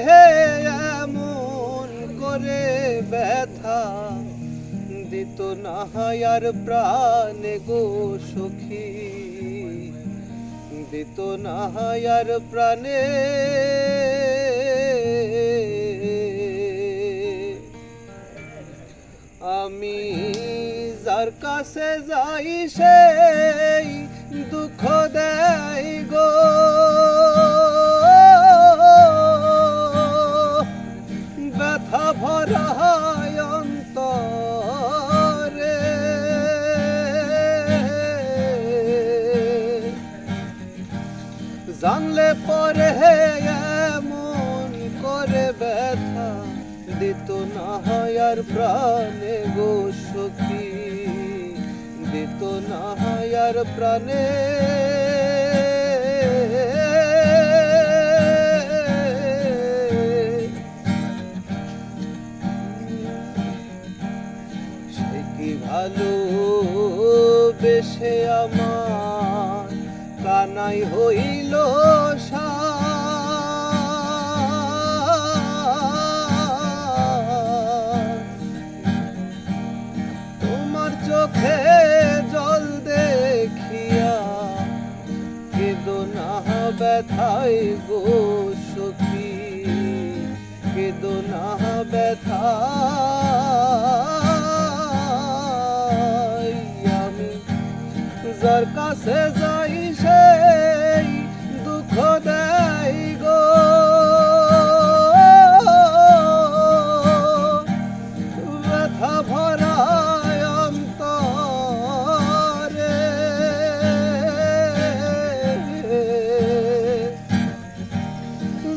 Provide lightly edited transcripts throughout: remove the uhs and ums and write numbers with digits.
হে এমন করে ব্যথা দিত না আর প্রাণে গো সখী, দিত না আর প্রাণে। আমি যার কাছে যাই সেই দুঃখ দেয় গো, ব্যথা ভরা অন্তরে। জানলে পরে এমন করে ব্যথা দিত না আর প্রাণে গো সখী, দিত না আর প্রাণে। সে কি ভালো বেশে আমার কানাই হইল তোমার চোখে জল দেখিয়া কেঁদো না ব্যথায় গো সখী, কেঁদো না ব্যথায়। আমি যার কাছে যাই সেই দুঃখ দেয় গো, ব্যথা ভরা অন্তরে।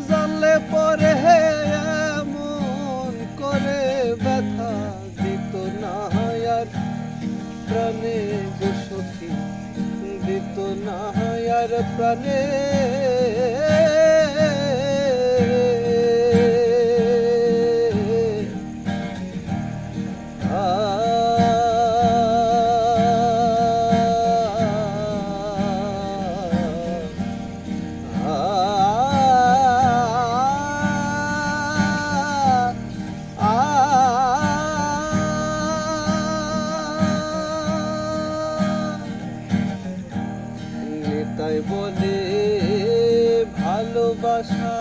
জানলে পরে এমন করে ব্যথা দিত না আর প্রাণে গো সখী, দিত না আর প্রাণে। তাই বলে ভালোবাসা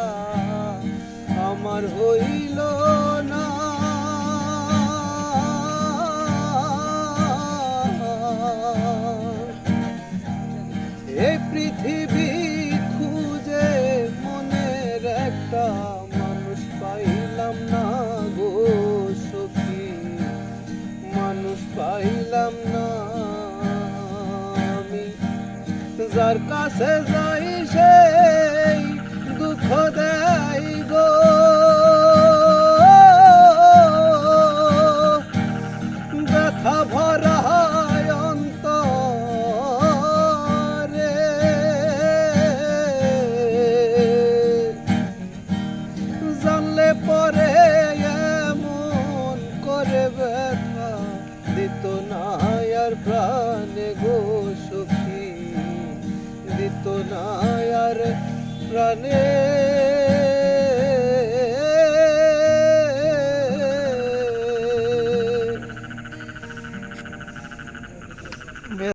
আমার হইল না, এই পৃথিবী খুঁজে মনের একটা মানুষ পাইলাম না গো সখী, মানুষ পাইলাম না। যার কাছে যাই সেই দুঃখ দেয় গো, ব্যথা ভরা অন্তরে। জানলে পরে এমন করে ব্যথা দিত না আর প্রাণে গো সখী, দিত না আর প্রাণে।